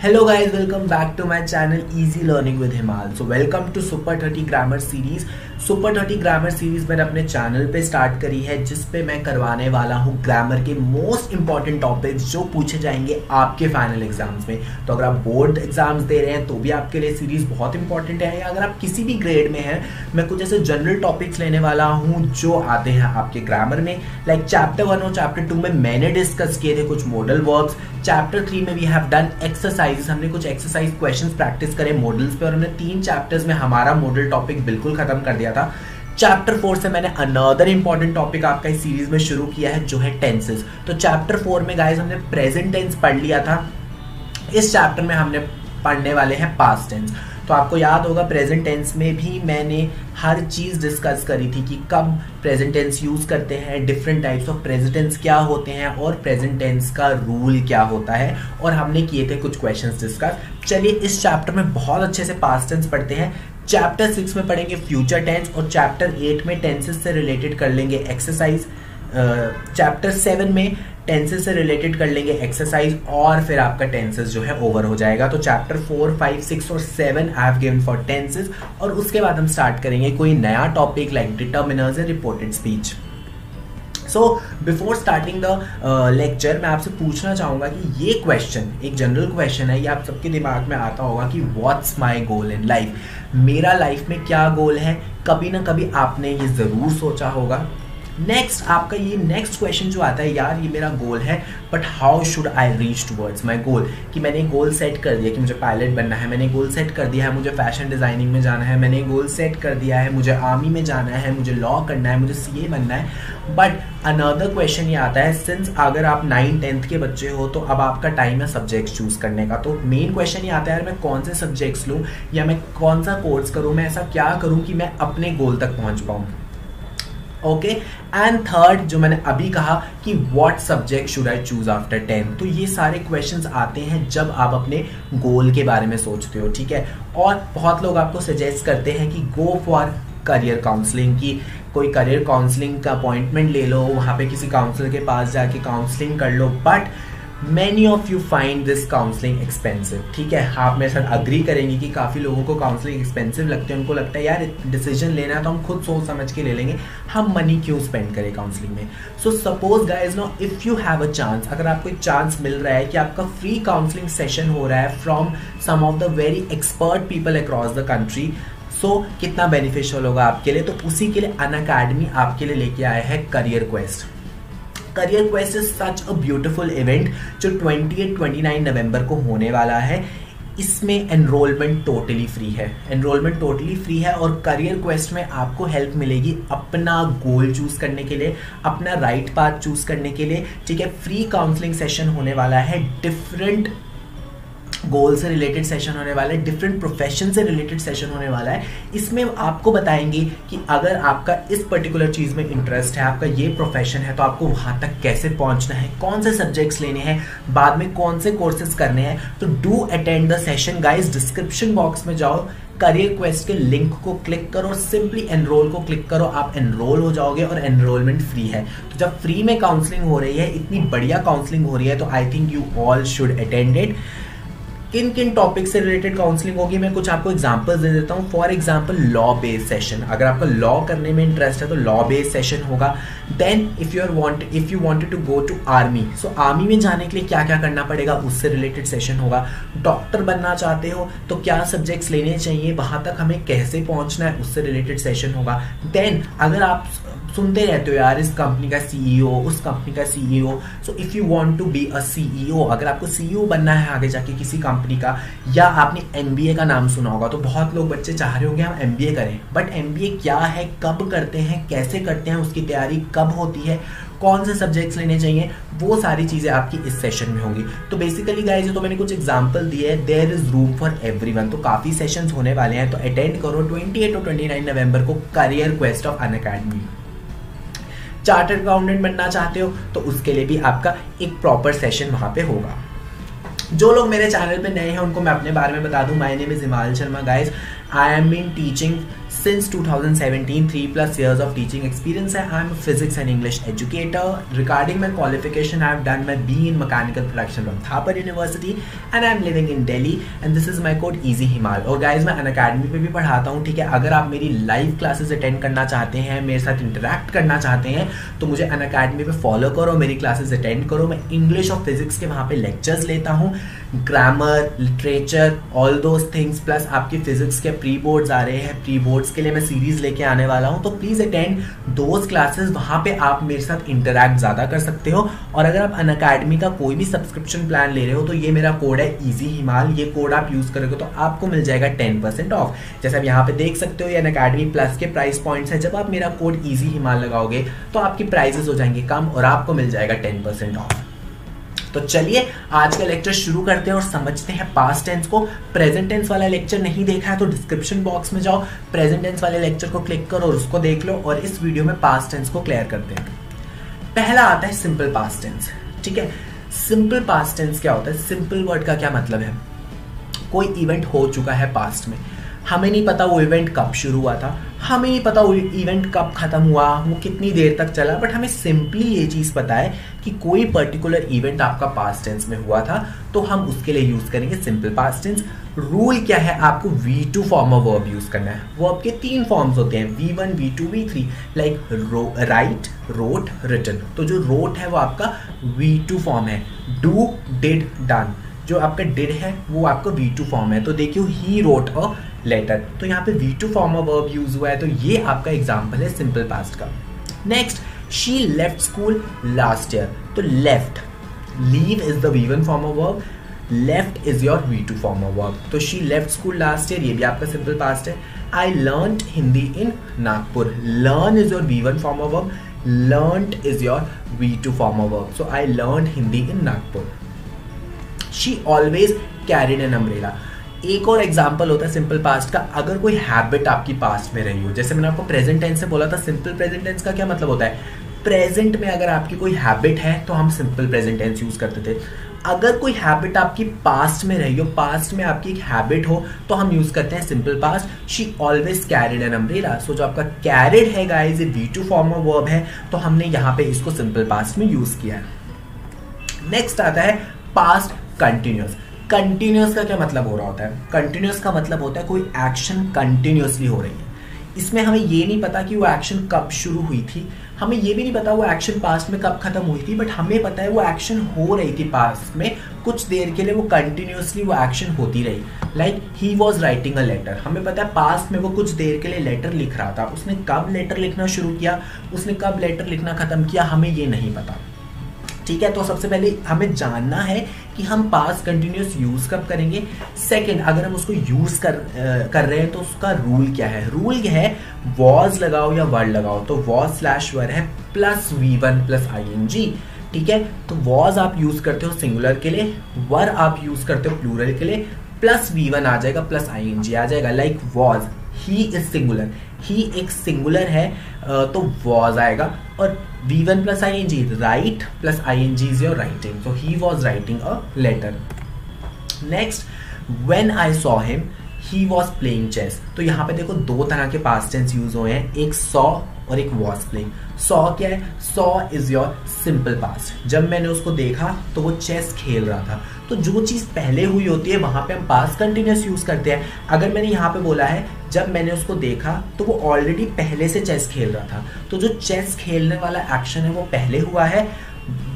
Hello guys, welcome back to my channel Easy Learning with Himal. So welcome to Super 30 Grammar Series. Super 30 grammar series मैंने अपने channel पे start करी है, जिस पे मैं करवाने वाला हूँ ग्रामर के मोस्ट इंपॉर्टेंट टॉपिक्स जो पूछे जाएंगे आपके फाइनल एग्जाम्स में। तो अगर आप बोर्ड एग्जाम्स दे रहे हैं तो भी आपके लिए सीरीज बहुत इंपॉर्टेंट है, या अगर आप किसी भी ग्रेड में हैं, मैं कुछ ऐसे जनरल टॉपिक्स लेने वाला हूँ जो आते हैं आपके ग्रामर में। लाइक चैप्टर 1 और चैप्टर 2 में मैंने डिस्कस किए थे कुछ मॉडल वर्ब्स। चैप्टर 3 में वी हैव डन एक्सरसाइजेस, हमने कुछ एक्सरसाइज क्वेश्चंस प्रैक्टिस करे मॉडल्स पे, और हमने 3 चैप्टर्स में हमारा मॉडल टॉपिक बिल्कुल खत्म कर दिया था। चैप्टर 4 से मैंने अनदर इंपॉर्टेंट टॉपिक आपका इस सीरीज में शुरू किया है, जो है टेंसेस। तो चैप्टर 4 में गाइस हमने प्रेजेंट टेंस पढ़ लिया था। इस चैप्टर में हमने पढ़ने वाले हैं पास्ट टेंस। तो आपको याद होगा प्रेजेंट टेंस में भी मैंने हर चीज डिस्कस करी थी कि कब प्रेजेंट टेंस यूज करते हैं, different types of present tense क्या होते हैं, और प्रेजेंट टेंस का रूल क्या होता है, और हमने किए थे कुछ क्वेश्चंस डिस्कस। चलिए इस चैप्टर में बहुत अच्छे से पास्ट टेंस पढ़ते हैं। चैप्टर 6 में पढ़ेंगे फ्यूचर टेंस, और चैप्टर 8 में टेंसेस से रिलेटेड कर लेंगे एक्सरसाइज। चैप्टर 7 में टेंसेस से रिलेटेड कर लेंगे एक्सरसाइज, और फिर आपका टेंसेस जो है ओवर हो जाएगा। तो चैप्टर 4, 5, 6 और 7 I have given for tenses, और उसके बाद हम स्टार्ट करेंगे कोई नया topic like determiners and reported speech. So before starting the lecture मैं आपसे पूछना चाहूंगा कि ये क्वेश्चन एक जनरल क्वेश्चन है, ये आप सबके दिमाग में आता होगा कि what's my goal in life, मेरा लाइफ में क्या गोल है। कभी ना कभी आपने ये जरूर सोचा होगा। नेक्स्ट आपका ये नेक्स्ट क्वेश्चन जो आता है, यार ये मेरा गोल है but how should I reach towards my goal. कि मैंने गोल सेट कर दिया कि मुझे पायलट बनना है, मैंने गोल सेट कर दिया है मुझे फैशन डिजाइनिंग में जाना है, मैंने गोल सेट कर दिया है मुझे आर्मी में जाना है, मुझे लॉ करना है, मुझे सीए बनना है। बट अनदर क्वेश्चन ये आता है, सिंस अगर आप 9th-10th के बच्चे हो तो अब आपका टाइम है सब्जेक्ट्स चूज करने का। तो मेन क्वेश्चन ये आता है, यार मैं कौन से सब्जेक्ट्स लूँ, या मैं कौन सा कोर्स करूँ, मैं ऐसा क्या करूँ कि मैं अपने गोल तक पहुँच पाऊँ। ओके, एंड थर्ड जो मैंने अभी कहा कि what subject should I choose after 10th। तो ये सारे क्वेश्चंस आते हैं जब आप अपने गोल के बारे में सोचते हो, ठीक है। और बहुत लोग आपको सजेस्ट करते हैं कि गो फॉर करियर काउंसलिंग, की कोई करियर काउंसलिंग का अपॉइंटमेंट ले लो, वहाँ पे किसी काउंसलर के पास जाके काउंसलिंग कर लो। But many of you find this counselling expensive, ठीक है। आप मेरे साथ अग्री करेंगे कि काफ़ी लोगों को काउंसलिंग एक्सपेंसिव लगते हैं। उनको लगता है यार डिसीजन लेना है तो हम खुद सोच समझ के ले लेंगे, हम मनी क्यों स्पेंड करें काउंसलिंग में। So suppose guys know if you have a chance, अगर आपको एक चांस मिल रहा है कि आपका फ्री काउंसलिंग सेशन हो रहा है from some of the very expert people across the country, so कितना बेनिफिशियल होगा आपके लिए। तो उसी के लिए अनअकैडमी आपके लिए लेके आया है career quest. Career quest is such a beautiful event जो 28-29 नवंबर को होने वाला है। इसमें एनरोलमेंट टोटली फ्री है, एनरोलमेंट टोटली फ्री है। और करियर क्वेस्ट में आपको हेल्प मिलेगी अपना गोल चूज करने के लिए, अपना राइट पाथ चूज करने के लिए, ठीक है। फ्री काउंसलिंग सेशन होने वाला है, डिफरेंट गोल से रिलेटेड सेशन होने वाला है, डिफरेंट प्रोफेशन से रिलेटेड सेशन होने वाला है। इसमें आपको बताएंगे कि अगर आपका इस पर्टिकुलर चीज में इंटरेस्ट है, आपका ये प्रोफेशन है, तो आपको वहां तक कैसे पहुंचना है, कौन से सब्जेक्ट्स लेने हैं, बाद में कौन से कोर्सेज करने हैं। तो do attend the session guys. Description box में जाओ, करियर क्वेस्ट के लिंक को क्लिक करो, सिंपली एनरोल को क्लिक करो, आप एनरोल हो जाओगे, और एनरोलमेंट फ्री है। तो जब फ्री में काउंसलिंग हो रही है, इतनी बढ़िया काउंसलिंग हो रही है, तो I think you all should attend it. किन किन टॉपिक से रिलेटेड काउंसलिंग होगी मैं कुछ आपको एग्जांपल्स दे देता हूँ। For example law based session, अगर आपका लॉ करने में इंटरेस्ट है तो लॉ बेस्ड सेशन होगा। Then if you wanted to go to army, so army में जाने के लिए क्या क्या करना पड़ेगा, उससे रिलेटेड सेशन होगा। डॉक्टर बनना चाहते हो तो क्या सब्जेक्ट्स लेने चाहिए, वहां तक हमें कैसे पहुंचना है, उससे रिलेटेड सेशन होगा। देन अगर आप सुनते रहते हो यार इस कंपनी का सीईओ, उस कंपनी का CEO, so if you want to be a CEO, अगर आपको सीईओ बनना है आगे जाके किसी कंपनी का, या आपने एमबीए का नाम सुना होगा, तो बहुत लोग बच्चे चाह रहे होंगे हम एमबीए करें। बट एमबीए क्या है, कब करते हैं, कैसे करते हैं, उसकी तैयारी कब होती है, कौन से सब्जेक्ट्स लेने चाहिए, वो सारी चीजें आपकी इस सेशन में होंगी। तो बेसिकली गाइस तो मैंने कुछ एग्जांपल दिए हैं, there is room for everyone. तो काफी सेशंस होने वाले हैं, तो अटेंड करो 28 और 29 नवंबर को career quest of Unacademy. Chartered accountant बनना चाहते हो तो उसके लिए भी आपका एक प्रॉपर सेशन वहां पे होगा। जो लोग मेरे चैनल पे नए हैं उनको मैं अपने बारे में बता दूं, माय नेम इज हिमाल Sharma guys. I am in teaching Since 2017, 3+ years of teaching experience है. I'm a physics and English educator. Regarding my qualification, I've done my BE in mechanical production from Thapar University and I'm living in Delhi and this is my code Easy Himal. और guys मैं Unacademy पे भी पढ़ाता हूँ, ठीक है. अगर आप मेरी लाइव क्लासेस अटेंड करना चाहते हैं, मेरे साथ इंटरेक्ट करना चाहते हैं, तो मुझे अनअकैडमी पे फॉलो करो, मेरी क्लासेस अटेंड करो. मैं इंग्लिश और फिजिक्स के वहाँ पे लेक्चर्स लेता हूँ, grammar, literature, all those things, plus आपकी फिजिक्स के प्री बोर्ड्स आ रहे हैं, प्री बोर्ड्स के लिए मैं सीरीज लेके आने वाला हूं, तो प्लीज अटेंड दोज क्लासेस. वहां पे आप मेरे साथ इंटरैक्ट ज्यादा कर सकते हो. और अगर आप अनअकैडमी का कोई भी सब्सक्रिप्शन प्लान ले रहे हो तो ये मेरा कोड है इजी हिमाल. ये कोड आप यूज करोगे तो आपको मिल जाएगा 10% ऑफ. जैसे आप यहाँ पे देख सकते हो ये अनअकैडमी प्लस के प्राइस पॉइंट्स है. जब आप मेरा कोड इजी हिमाल लगाओगे तो आपकी प्राइसेस हो जाएंगे कम और आपको मिल जाएगा 10% ऑफ. तो चलिए आज का लेक्चर शुरू करते हैं और समझते हैं पास्ट टेंस को. प्रेजेंट टेंस वाला लेक्चर नहीं देखा है तो डिस्क्रिप्शन बॉक्स में जाओ, प्रेजेंट टेंस वाले लेक्चर को क्लिक करो और उसको देख लो और इस वीडियो में पास्ट टेंस को क्लियर करते हैं. पहला आता है सिंपल पास्ट टेंस. ठीक है, सिंपल पास्ट टेंस क्या होता है? सिंपल वर्ड का क्या मतलब है? कोई इवेंट हो चुका है पास्ट में, हमें नहीं पता वो इवेंट कब शुरू हुआ था, हमें नहीं पता वो इवेंट कब खत्म हुआ, वो कितनी देर तक चला, बट हमें सिंपली ये चीज पता है कि कोई पर्टिकुलर इवेंट आपका पास्ट टेंस में हुआ था, तो हम उसके लिए यूज करेंगे सिंपल पास्ट टेंस. रूल क्या है? आपको V2 form of verb use करना है. वर्ब के 3 फॉर्म्स होते हैं, V1, V2, V3, like write, road, written. तो जो रोट है वो आपका V2 फॉर्म है. डू, डिड, डन, जो आपका डिड है वो आपका V2 फॉर्म है. तो देखियो ही रोट अ लेटर, तो यहाँ पे V2 form of verb use हुआ है, तो ये आपका एग्जांपल है सिंपल पास्ट का. Next, she left school last year. तो left, leave is the V1 form of verb, left is your V2 form of verb. तो she left school last year, ये भी आपका सिंपल पास्ट है. I learned Hindi in Nagpur. Learn is your V1 form of verb, learned is your V2 form of verb. So I learned Hindi in Nagpur. She always carried an umbrella. एक और example होता है simple past का, अगर कोई habit आपकी past में रही हो. जैसे मैंने आपको प्रेजेंट टेंस से बोला था, सिंपल प्रेजेंट टेंस का क्या मतलब होता है? प्रेजेंट में अगर आपकी कोई हैबिट है तो हम सिंपल प्रेजेंट टेंस यूज करते थे. अगर कोई हैबिट आपकी पास्ट में रही हो, पास्ट में आपकी एक हैबिट हो, तो हम यूज करते हैं simple past. She always carried an umbrella. So जो आपका कैरिड है गाइस, ये V2 फॉर्म ऑफ वर्ब है, तो हमने यहाँ पे इसको सिंपल पास्ट में यूज किया है. नेक्स्ट आता है पास्ट कंटिन्यूअस. कंटिन्यूअस का क्या मतलब हो रहा होता है? कंटिन्यूअस का मतलब होता है कोई एक्शन कंटिन्यूअसली हो रही है. इसमें हमें ये नहीं पता कि वो एक्शन कब शुरू हुई थी, हमें ये भी नहीं पता वो एक्शन पास्ट में कब खत्म हुई थी, बट हमें पता है वो एक्शन हो रही थी पास्ट में, कुछ देर के लिए वो कंटिन्यूअसली वो एक्शन होती रही. Like he was writing a letter, हमें पता है पास्ट में वो कुछ देर के लिए लेटर लिख रहा था. उसने कब लेटर लिखना शुरू किया, उसने कब लेटर लिखना खत्म किया, हमें ये नहीं पता. ठीक है, तो सबसे पहले हमें जानना है कि हम पास्ट कंटिन्यूअस यूज कब करेंगे. सेकंड, अगर हम उसको यूज कर रहे हैं तो उसका रूल क्या है? रूल क्या है? वॉज लगाओ या वर्ड लगाओ. तो वॉज स्लैश वर्ड है प्लस V1 प्लस ING. ठीक है, तो वॉज आप यूज करते हो सिंगुलर के लिए, वर आप यूज करते हो प्लूरल के लिए, प्लस V1 आ जाएगा प्लस ING आ जाएगा. Like was, he is singular, he एक सिंगुलर है तो वॉज आएगा. और V1 plus ING, write plus ING is your writing. So he was writing a letter. Next, when I saw him he was playing chess. तो यहाँ पे देखो 2 तरह के पास्ट टेंस यूज हुए हैं, एक सॉ और एक वॉज प्लेइंग. सॉ क्या है? Saw is your simple past. जब मैंने उसको देखा तो वो चेस खेल रहा था. तो जो चीज पहले हुई होती है वहां पे हम पास्ट कंटिन्यूअस यूज करते हैं. अगर मैंने यहाँ पे बोला है जब मैंने उसको देखा, तो वो ऑलरेडी पहले से चेस खेल रहा था. तो जो चेस खेलने वाला एक्शन है वो पहले हुआ है,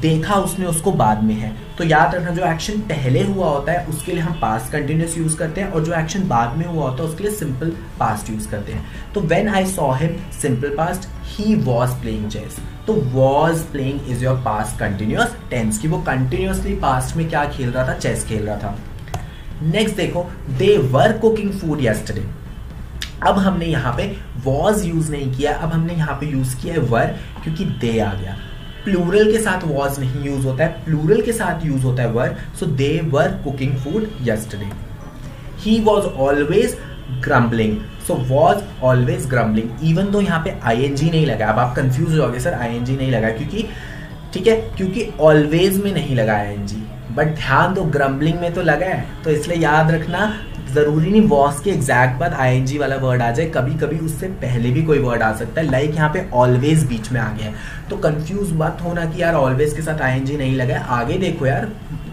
देखा उसने उसको बाद में है. तो याद रखना, जो एक्शन पहले हुआ होता है उसके लिए हम पास्ट कंटिन्यूअस यूज करते हैं और जो एक्शन बाद में हुआ होता है उसके लिए सिंपल पास्ट यूज करते हैं. तो when I saw him simple past, he was playing chess. तो was playing is your past continuous tense की वो कंटिन्यूअसली पास्ट में क्या खेल रहा था? चेस खेल रहा था. नेक्स्ट देखो, दे वर कुकिंग फूड यस्टरडे. अब हमने यहाँ पे वॉज यूज नहीं किया, अब हमने यहाँ पे यूज किया है वर, क्योंकि दे आ गया. प्लूरल के साथ वॉज नहीं यूज होता है, प्लूरल के साथ यूज होता है were. So they were cooking food yesterday. He was always grumbling. So was always grumbling, even तो यहाँ पे ING नहीं लगा. अब आप कंफ्यूज हो जाओगे, सर ING नहीं लगा क्योंकि, ठीक है, क्योंकि ऑलवेज में नहीं लगा ING, बट ध्यान दो ग्रम्बलिंग में तो लगा है. तो इसलिए याद रखना जरूरी नहीं वॉज के एग्जैक्ट बाद आईएनजी वाला वर्ड आ जाए, कभी कभी उससे पहले भी कोई वर्ड आ सकता है, लाइक यहाँ पे ऑलवेज बीच में आ गया है। तो कंफ्यूज मत होना कि यार ऑलवेज के साथ आईएनजी नहीं लगा है। आगे देखो यार,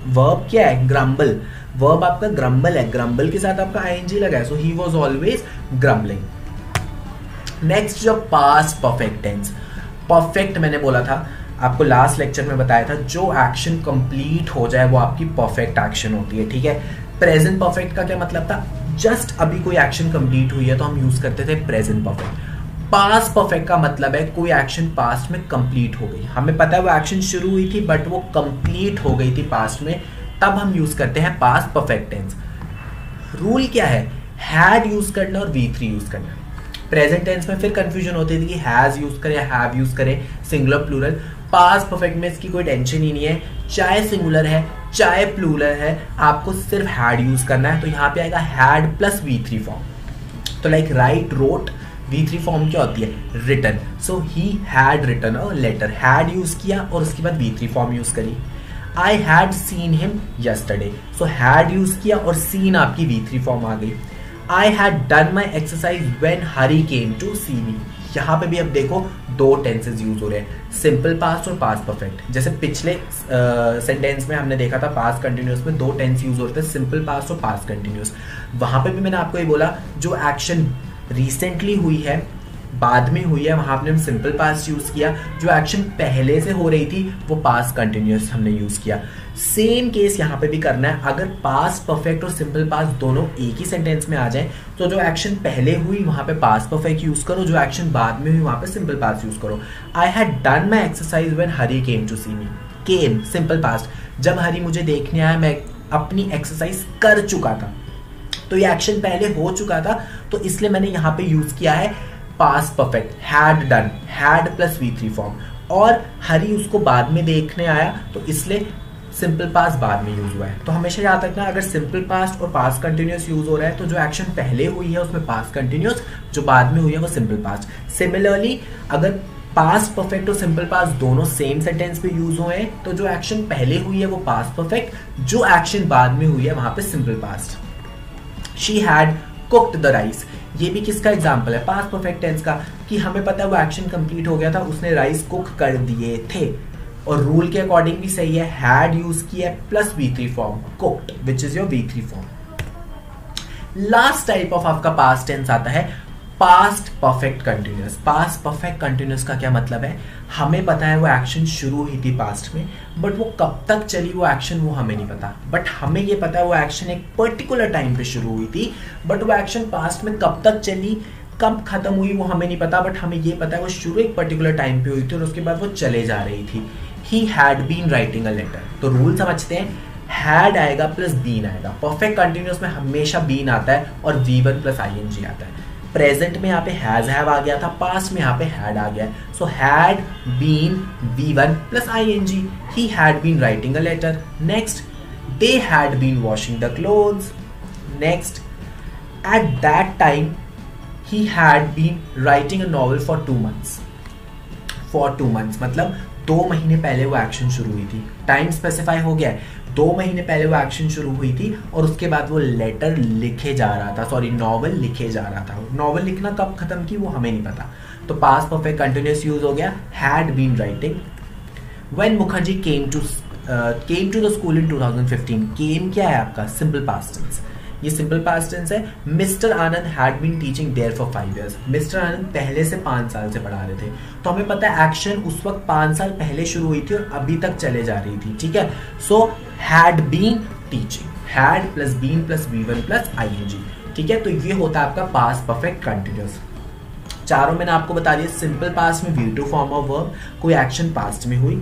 वर्ब क्या है, ग्रम्बल, वर्ब आपका ग्रम्बल है, ग्रम्बल के साथ आपका आईएनजी लगा है, so he was always grumbling. Next जो पास्ट परफेक्ट टेंस, परफेक्ट मैंने बोला था आपको लास्ट लेक्चर में बताया था, जो एक्शन कंप्लीट हो जाए वो आपकी परफेक्ट एक्शन होती है, ठीक है। प्रेजेंट परफेक्ट का क्या मतलब था, जस्ट अभी कोई एक्शन कंप्लीट हुई है तो हम यूज करते थे प्रेजेंट परफेक्ट। पास्ट परफेक्ट का मतलब है कोई एक्शन पास्ट में कंप्लीट हो गई, हमें पता है वो एक्शन शुरू हुई थी बट वो कंप्लीट हो गई थी पास्ट में, तब हम यूज करते हैं पास्ट परफेक्ट टेंस। रूल क्या है, हैड यूज करना और V3 यूज करना। प्रेजेंट टेंस में फिर कंफ्यूजन होती थी कि हैज यूज करें या हैव यूज करें, सिंगुलर प्लूरल। पास्ट परफेक्ट में इसकी कोई टेंशन ही नहीं है, चाहे सिंगुलर है चाहे प्लूरल है, आपको सिर्फ हैड यूज करना है। तो यहाँ पे आएगा हैड प्लस V3 फॉर्म। तो like write, wrote, V3 form क्या होती है, written. So he had written a letter, had use किया और उसके बाद V3 फॉर्म यूज करी। I had seen him yesterday, so had use किया और सीन आपकी V3 फॉर्म आ गई। I had done my exercise when Hari came to see me, यहाँ पे भी अब देखो दो टेंसेस यूज हो रहे हैं, सिंपल पास्ट और पास्ट परफेक्ट। जैसे पिछले सेंटेंस में हमने देखा था पास्ट कंटिन्यूअस में दो टेंस यूज होते हैं, सिंपल पास्ट और पास्ट कंटिन्यूअस। वहां पे भी मैंने आपको ये बोला जो एक्शन रिसेंटली हुई है, बाद में हुई है, वहां पे हम सिंपल पास्ट यूज किया, जो एक्शन पहले से हो रही थी वो पास्ट कंटिन्यूअस हमने यूज किया। सेम केस यहाँ पे भी करना है, अगर पास्ट परफेक्ट और सिंपल पास्ट दोनों एक ही सेंटेंस में आ जाए तो जो एक्शन पहले हुई वहां पे पास्ट परफेक्ट यूज करो, जो एक्शन बाद में हुई वहां पे सिंपल पास्ट यूज करो। I had done my exercise when Hari came to see me, came simple past, जब हरी मुझे देखने आया मैं अपनी एक्सरसाइज कर चुका था, तो ये एक्शन पहले हो चुका था, तो इसलिए मैंने यहाँ पे यूज किया है past perfect, had done, had plus V3 form. और हरी उसको बाद में देखने आया तो इसलिए सिंपल पास्ट बाद में यूज हुआ है। तो हमेशा याद रखना, अगर सिंपल पास्ट और पास्ट कंटिन्यूअस यूज हो रहा है तो जो एक्शन पहले हुई है उसमें पास्ट कंटिन्यूअस, जो बाद में हुई है वो सिंपल पास्ट। सिमिलरली अगर पास्ट परफेक्ट और सिंपल पास्ट दोनों सेम सेंटेंस में यूज हुए हैं तो जो एक्शन पहले हुई है वो पास्ट परफेक्ट, जो एक्शन बाद में हुई है वहां पे simple past. She had cooked the rice, ये भी किसका एग्जाम्पल है, पास्ट परफेक्ट टेंस का, कि हमें पता है वो एक्शन कंप्लीट हो गया था, उसने राइस कुक कर दिए थे, और रूल के अकॉर्डिंग भी सही है, हैड यूज किया plus V3 form, cooked which is your V3 form. Last type of आपका पास्ट टेंस आता है past perfect continuous. Past perfect continuous का क्या मतलब है, हमें पता है वो एक्शन शुरू हुई थी पास्ट में, बट वो कब तक चली वो एक्शन वो हमें नहीं पता, बट हमें ये पता है वो एक्शन एक पर्टिकुलर टाइम पे शुरू हुई थी, बट वो एक्शन पास्ट में कब तक चली कब खत्म हुई वो हमें नहीं पता, बट हमें ये पता है वो शुरू एक पर्टिकुलर टाइम पे हुई थी और उसके बाद वो चले जा रही थी। He had been writing a letter, तो रूल समझते हैं, had आएगा प्लस बीन आएगा, परफेक्ट कंटिन्यूअस में हमेशा बीन आता है और V1 प्लस ING आता है। प्रेजेंट में यहाँ पे हैज हैव आ गया था, पास्ट में यहाँ पे हैड आ गया, so had been V1 plus ING, he had been writing a letter। Next, they had been washing the clothes। Next, at that time he had been writing a novel for 2 months। for 2 months मतलब 2 महीने पहले वो action शुरू हुई थी, time specify हो गया है, 2 महीने पहले वो एक्शन शुरू हुई थी और उसके बाद वो लेटर लिखे जा रहा था, सॉरी नॉवल लिखे जा रहा था। नॉवल लिखना कब खत्म की वो हमें नहीं पता, तो पास्ट परफेक्ट कंटिन्यूअस यूज हो गया, had been writing. When Mukherjee came to the school in 2015, came क्या है आपका सिंपल पास्ट टेंस, ये सिंपल पास्ट टेंस है। Mister Anand had been teaching there for 5 years, mister Anand पहले से 5 साल से पढ़ा रहे थे, तो हमें पता है एक्शन उस वक्त 5 साल पहले शुरू हुई थी और अभी तक चले जा रही थी, ठीक है। So had been teaching, had plus been plus V1 plus ING, ठीक है। तो ये होता है आपका पास्ट परफेक्ट कंटिन्यूअस। चारों मैंने आपको बता दिया, सिंपल पास्ट में V2 फॉर्म ऑफ वर्ब, कोई एक्शन पास्ट में हुई,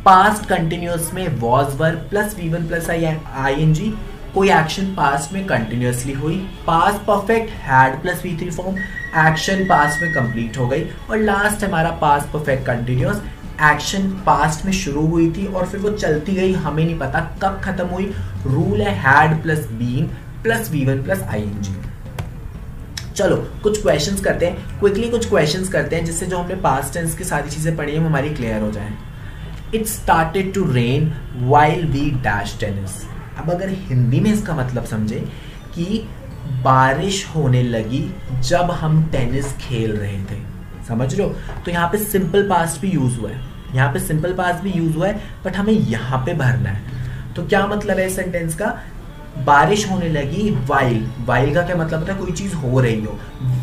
पास्ट कंटिन्यूअस में was verb plus V1 plus ING, कोई एक्शन पास्ट में कंटिन्यूअसली हुई, past perfect had plus V3 form, action past में कंप्लीट हो गई, और लास्ट हमारा past perfect continuous, action past में शुरू हुई थी और फिर वो चलती गई, हमें नहीं पता कब खत्म हुई, रूल है had plus been plus V1 plus ING। चलो कुछ क्वेश्चंस करते हैं, क्विकली कुछ क्वेश्चंस करते हैं जिससे जो हमने पास्ट टेंस की सारी चीजें पढ़ी है वो हमारी क्लियर हो जाए। It started to rain while we dash tennis, अब अगर हिंदी में इसका मतलब समझे कि बारिश होने लगी जब हम टेनिस खेल रहे थे। समझ रहे हो? तो यहाँ पे सिंपल पास्ट भी यूज हुआ है, यहाँ पे सिंपल पास्ट भी यूज हुआ है, बट हमें यहाँ पे भरना है। तो क्या मतलब है इस सेंटेंस का? बारिश होने लगी वाइल का क्या मतलब होता है? कोई चीज हो रही हो।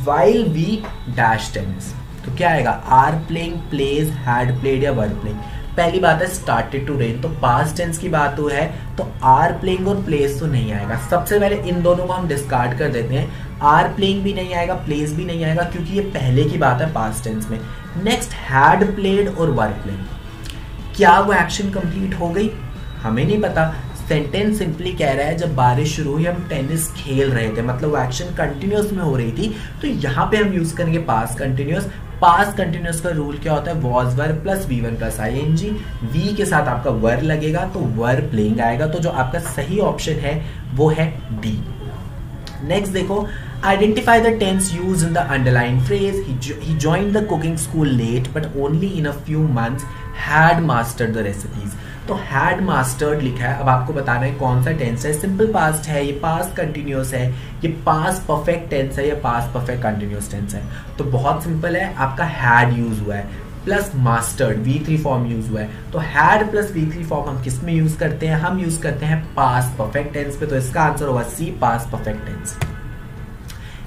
वाइल वी डैश टेनिस, तो क्या आएगा? Are playing, plays, had played या वर प्लेइंग। पहली बात है स्टार्टेड टू रेन, तो पास्ट टेंस की बात हो है तो आर प्लेइंग और प्लेस तो नहीं आएगा। सबसे पहले इन दोनों को हम डिस्कार्ड कर देते हैं। आर प्लेइंग भी नहीं आएगा, प्लेस भी नहीं आएगा, क्योंकि ये पहले की बात है पास्ट टेंस में। नेक्स्ट हैड प्लेड और वर प्लेइंग, क्या वो एक्शन कंप्लीट हो गई? हमें नहीं पता। सेंटेंस सिंपली कह रहा है जब बारिश शुरू हुई हम टेनिस खेल रहे थे, मतलब वो एक्शन कंटिन्यूअस में हो रही थी, तो यहाँ पे हम यूज करेंगे पास्ट कंटिन्यूअस। पास्ट कंटिन्यूअस का रूल क्या होता है? Was were plus V1 plus ING, V के साथ आपका वर लगेगा तो वर प्लेइंग आएगा। तो जो आपका सही ऑप्शन है वो है डी। नेक्स्ट देखो, identify the tense use in the underline phrase. He joined the cooking school late but only in a few months had mastered the recipes. तो हैड मास्टर्ड लिखा है, अब आपको बताना है कौन सा टेंस है। सिंपल पास्ट है, ये पास्ट कंटिन्यूअस है, ये पास्ट परफेक्ट टेंस है, ये पास्ट परफेक्ट कंटिन्यूअस टेंस है। तो बहुत सिंपल है, आपका हैड यूज हुआ है plus mastered V3 form use हुआ है। तो हैड प्लस V3 फॉर्म हम किस में यूज करते हैं? हम यूज करते हैं पास्ट परफेक्ट टेंस पे। तो इसका आंसर होगा C, past perfect tense.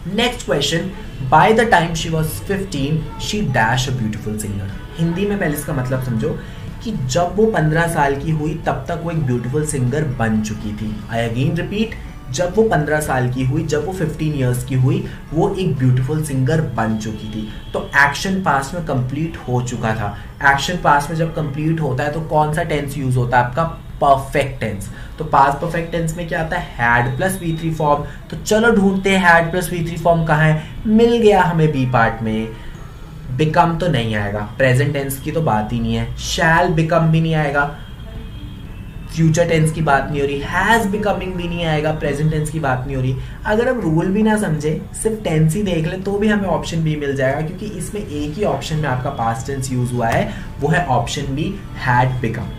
Next question, by the time she was 15 she dash a beautiful singer. Hindi में पहले इसका मतलब समझो कि जब वो 15 साल की हुई तब तक वो एक ब्यूटीफुल सिंगर बन चुकी थी। आई अगेन रिपीट, जब वो 15 साल की हुई, जब वो 15 इयर्स की हुई, वो एक ब्यूटीफुल सिंगर बन चुकी थी। तो एक्शन पास्ट में कंप्लीट हो चुका था। एक्शन पास्ट में जब कंप्लीट होता है तो कौन सा टेंस यूज होता है? आपका परफेक्ट टेंस। तो पास्ट परफेक्ट टेंस में क्या आता है? Had plus V3 form. तो चलो ढूंढते हैं हैड प्लस V3 फॉर्म कहाँ है। मिल गया हमें बी पार्ट में। बिकम तो नहीं आएगा, प्रेजेंट टेंस की तो बात ही नहीं है। शैल बिकम भी नहीं आएगा, फ्यूचर टेंस की बात नहीं हो रही। हैज बिकमिंग भी नहीं आएगा, प्रेजेंट टेंस की बात नहीं हो रही। अगर हम रूल भी ना समझे, सिर्फ टेंस ही देख ले तो भी हमें ऑप्शन बी मिल जाएगा, क्योंकि इसमें एक ही ऑप्शन में आपका पास्ट टेंस यूज हुआ है, वो है option B, had become.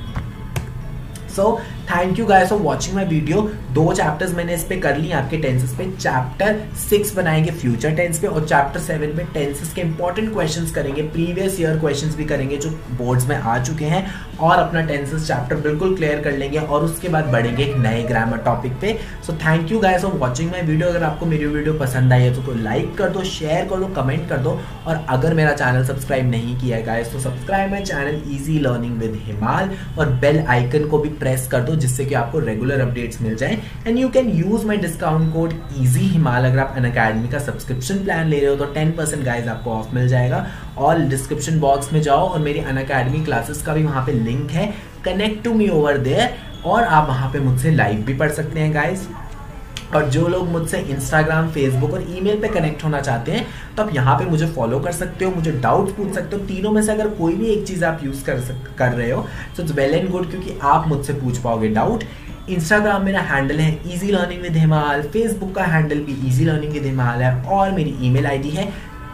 So thank you guys for watching my video. 2 chapters मैंने इस पे कर ली आपके टेंसेस पे। चैप्टर 6 बनाएंगे फ्यूचर टेंस पे, और चैप्टर 7 में टेंसेस के इंपॉर्टेंट क्वेश्चंस करेंगे, प्रीवियस ईयर क्वेश्चंस भी करेंगे जो बोर्ड्स में आ चुके हैं, और अपना टेंसेस चैप्टर बिल्कुल क्लियर कर लेंगे, और उसके बाद बढ़ेंगे एक नए ग्रामर टॉपिक पे। सो thank you guys for watching my video. अगर आपको मेरी वीडियो पसंद आई है तो लाइक कर दो, शेयर कर दो, कमेंट कर दो, और अगर मेरा चैनल सब्सक्राइब नहीं किया है गाइस तो subscribe my channel easy learning with हिमाल, और बेल आइकन को भी प्रेस कर दो जिससे कि आपको रेगुलर अपडेट्स मिल जाए। And you can use my discount code easy हिमाल। अगर आप अनअकैडमी का सब्सक्रिप्शन प्लान ले रहे हो तो 10% गाइस आपको ऑफ मिल जाएगा। और डिस्क्रिप्शन बॉक्स में जाओ और मेरी अनअकैडमी क्लासेस का भी वहां पे लिंक है, connect to me over there, और आप वहां पे मुझसे लाइव भी पढ़ सकते हैं गाइस। और जो लोग मुझसे इंस्टाग्राम, फेसबुक और ईमेल पे कनेक्ट होना चाहते हैं तो आप यहाँ पे मुझे फॉलो कर सकते हो, मुझे डाउट्स पूछ सकते हो। तीनों में से अगर कोई भी एक चीज आप यूज कर रहे हो तो इट्स वेल एंड गुड, क्योंकि आप मुझसे पूछ पाओगे डाउट। इंस्टाग्राम मेरा हैंडल है इजी लर्निंग विद हिमाल, फेसबुक का हैंडल भी इजी लर्निंग विद हिमाल है, और मेरी ईमेल आईडी है।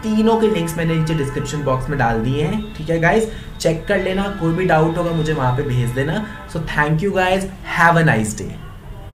तीनों के लिंक्स मैंने नीचे डिस्क्रिप्शन बॉक्स में डाल दिए हैं, ठीक है गाइज, चेक कर लेना। कोई भी डाउट होगा मुझे वहां पे भेज देना। सो thank you guys, have a nice day.